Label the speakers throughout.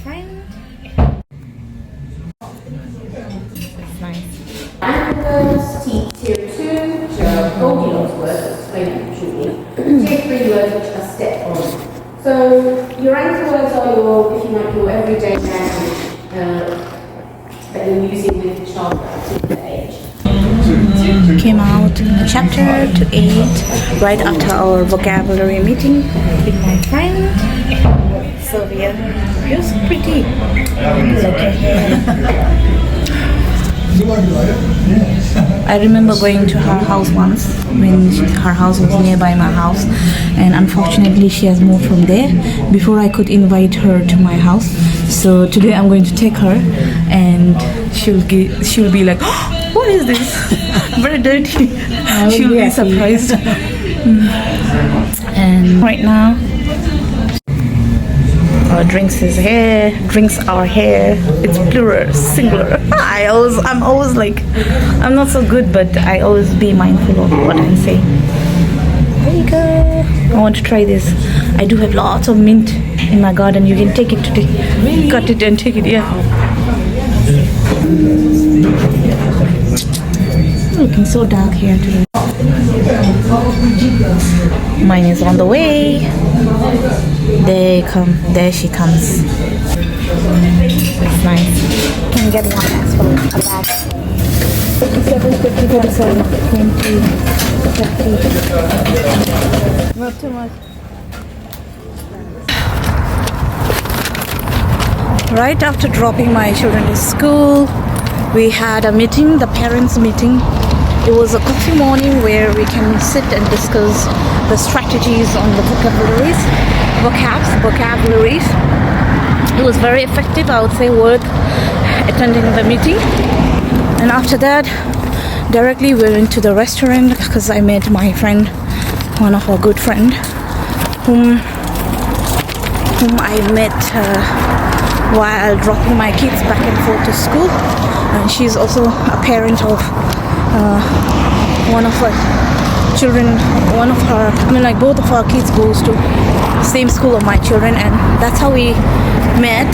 Speaker 1: friend. It's nice.
Speaker 2: Words, tier 2, which are Goldilocks words, I'll explain them shortly. Tier 3 words, which are step on. So, your anchor words are your, if you like, your everyday language that you're using with the child at a particular age.
Speaker 1: Came out in chapter to 8 right after our vocabulary meeting with my friend Sylvia. You're so pretty. I remember going to her house once when her house was nearby my house, and unfortunately she has moved from there before I could invite her to my house. So today I'm going to take her, and she'll be like, oh, what is this? Very dirty. She'll be surprised. And right now our drinks are here. It's plural, singular. I'm always like, I'm not so good, but I always be mindful of what I'm saying. There you go. I want to try this. I do have lots of mint in my garden. You can take it today. Cut it and take it, yeah. Looking so dark here today. Mine is on the way. There she comes. It's nice. Can get one as well, a bag. 57, 50, 47, 20, 50. Not too much. Right after dropping my children to school, we had a meeting, the parents' meeting. It was a coffee morning where we can sit and discuss the strategies on the vocabularies. It was very effective, I would say, worth attending the meeting. And after that, directly we went to the restaurant because I met my friend, one of our good friend, whom I met while dropping my kids back and forth to school. And she's also a parent of one of her children, both of our kids goes to the same school of my children, and that's how we met.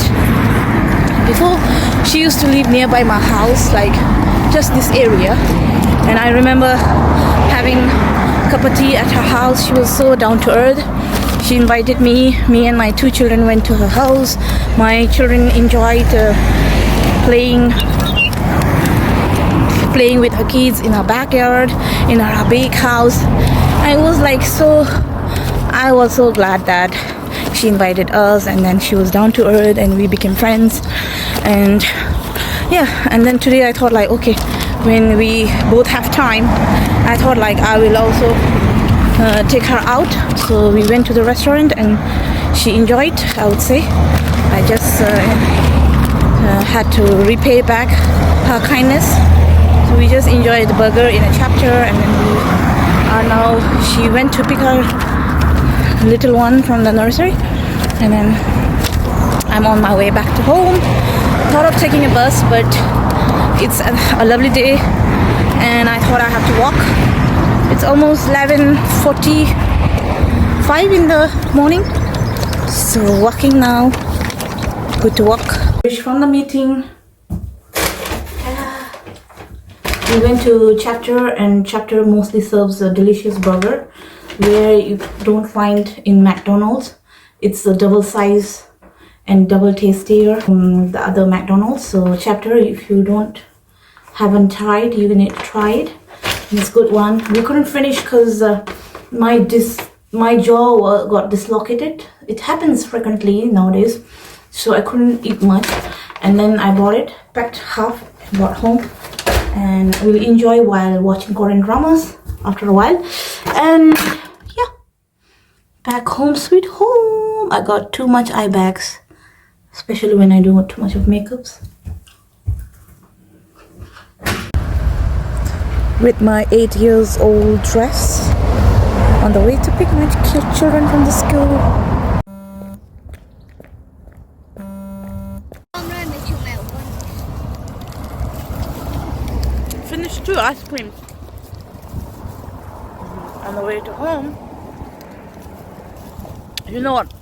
Speaker 1: Before, she used to live nearby my house, like just this area, and I remember having a cup of tea at her house. She was so down to earth. She invited me and my two children went to her house. My children enjoyed playing with her kids in her backyard, in her big house. I was so glad that she invited us, and then she was down to earth and we became friends. And yeah, and then today I thought, like, okay, when we both have time, I thought like I will also take her out. So we went to the restaurant and she enjoyed, I would say. I just had to repay back her kindness. So we just enjoyed the burger in a chapter, and then she went to pick her little one from the nursery, and then I'm on my way back to home. Thought of taking a bus, but it's a lovely day and I thought I have to walk. It's almost 11:45 in the morning, so walking now. Good to walk. From the meeting, we went to Chapter, and Chapter mostly serves a delicious burger where you don't find in McDonald's. It's a double size and double tastier from the other McDonald's. So Chapter, if you haven't tried, you need to try it. It's a good one. We couldn't finish because my jaw got dislocated. It happens frequently nowadays, so I couldn't eat much. And then I bought it, packed half, brought home, and we'll enjoy while watching Korean dramas after a while. And yeah, back home, sweet home. I got too much eye bags, especially when I do too much of makeups. With my 8-year-old dress, on the way to pick my children from the school. Finished 2 ice creams. On the way to home. You know what?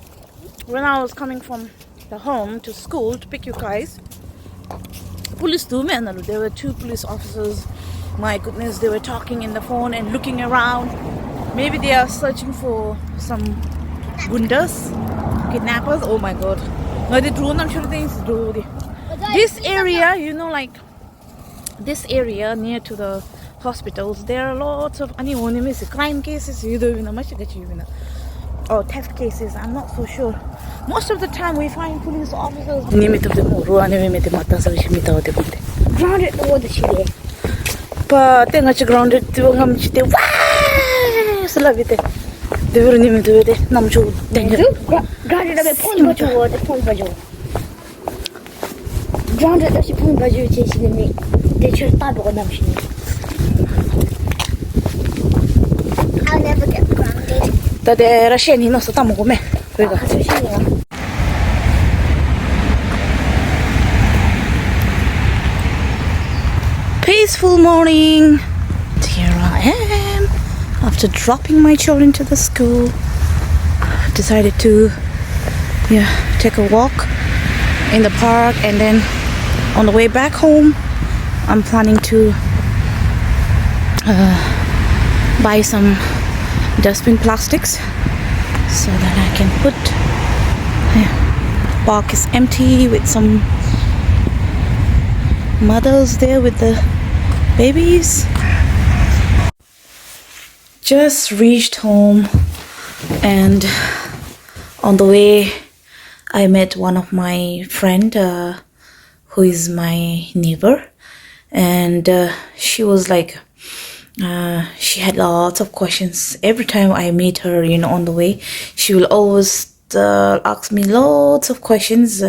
Speaker 1: When I was coming from the home to school to pick you guys. Police do man. There were 2 police officers. My goodness, they were talking in the phone and looking around. Maybe they are searching for some gundas, kidnappers. Oh my god. This area, you know, like this area near to the hospitals, there are lots of crime cases, or theft cases. I'm not so sure. Most of the time we find police officers.
Speaker 2: Grounded the water chili.
Speaker 1: But they're not grounded to come to the they were named to it. Namju,
Speaker 2: Grounded a point by the point by you. Grounded the point by you chasing me. They should stop on them. I'll never get grounded.
Speaker 1: the Russian, you know, so Tamu. Peaceful morning. Here I am. After dropping my children to the school, decided to take a walk in the park, and then on the way back home I'm planning to buy some dustbin plastics so that I can put park is empty with some mothers there with the babies. Just reached home, and on the way I met one of my friend who is my neighbor, and she was like she had lots of questions. Every time I meet her, you know, on the way, she will always ask me lots of questions,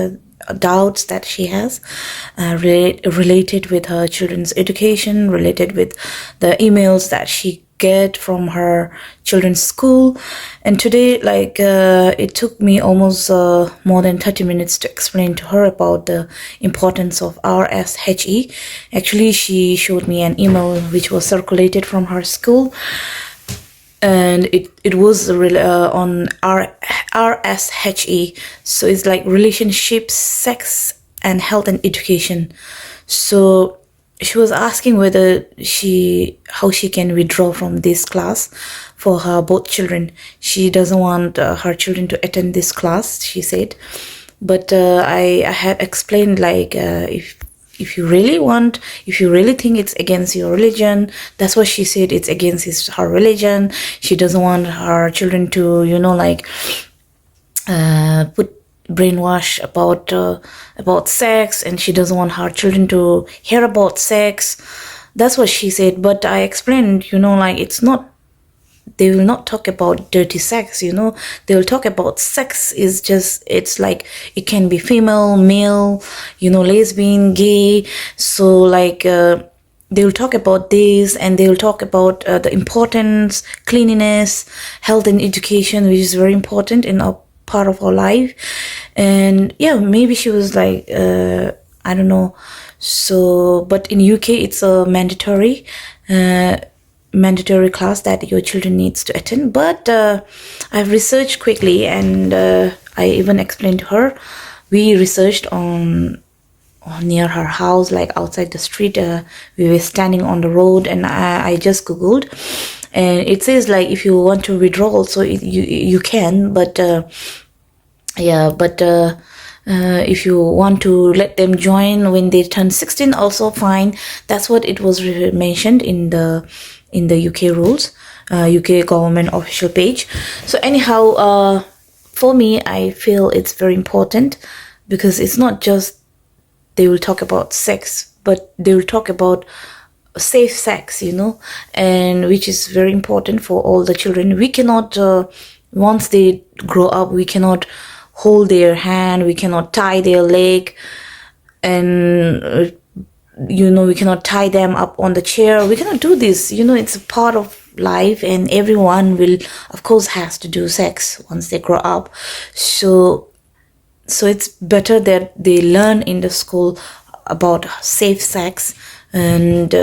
Speaker 1: doubts that she has related with her children's education, related with the emails that she get from her children's school. And today, like, it took me almost more than 30 minutes to explain to her about the importance of RSHE. Actually, she showed me an email which was circulated from her school, and it was on RSHE. So it's like relationships, sex, and health and education. So she was asking how she can withdraw from this class for her both children. She doesn't want her children to attend this class, she said. But I had explained, like, if you really think it's against your religion, that's what she said, it's against her religion. She doesn't want her children to, you know, like, put brainwash about sex, and she doesn't want her children to hear about sex. That's what she said. But I explained, you know, like, it's not, they will not talk about dirty sex, you know. They will talk about sex is just, it's like, it can be female, male, you know, lesbian, gay. So like they will talk about this, and they will talk about the importance, cleanliness, health and education, which is very important in our part of our life. And yeah, maybe she was like, I don't know. So, but in UK it's a mandatory class that your children needs to attend. But I've researched quickly, and I even explained to her. We researched on near her house, like outside the street. We were standing on the road, and I just googled, and it says, like, if you want to withdraw also, you can, but if you want to let them join when they turn 16, also fine. That's what it was mentioned in the UK rules, UK government official page. So anyhow, for me, I feel it's very important, because it's not just they will talk about sex, but they will talk about safe sex, you know, and which is very important for all the children. We cannot, once they grow up, we cannot hold their hand, we cannot tie their leg, and you know, we cannot tie them up on the chair. We cannot do this, you know. It's a part of life, and everyone will, of course, has to do sex once they grow up. So it's better that they learn in the school about safe sex, and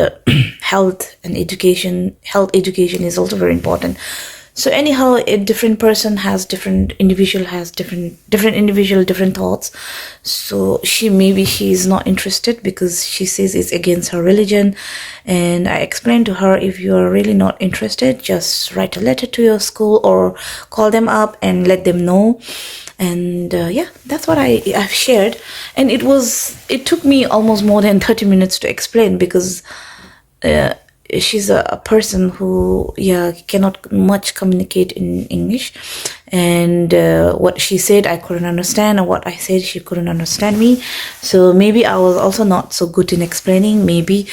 Speaker 1: health and education. Health education is also very important. So anyhow, a different person has different individual has different thoughts. So she's not interested because she says it's against her religion. And I explained to her, if you are really not interested, just write a letter to your school or call them up and let them know. And yeah, that's what I've shared. And it took me almost more than 30 minutes to explain, because she's a person who cannot much communicate in English. And what she said I couldn't understand, and what I said she couldn't understand me. So maybe I was also not so good in explaining. Maybe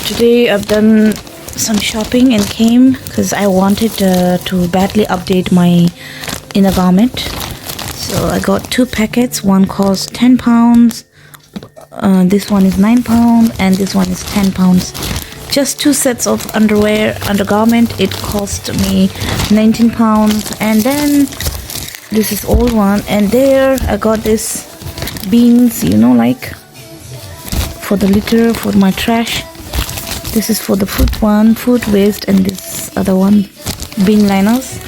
Speaker 1: today I've done some shopping and came because I wanted to badly update my inner garment. So I got 2 packets. One cost £10, this one is £9, and this one is £10. Just 2 sets of undergarment. It cost me £19. And then this is old one, and there I got this beans, like for the litter, for my trash. This is for the food waste, and this other one, bin liners.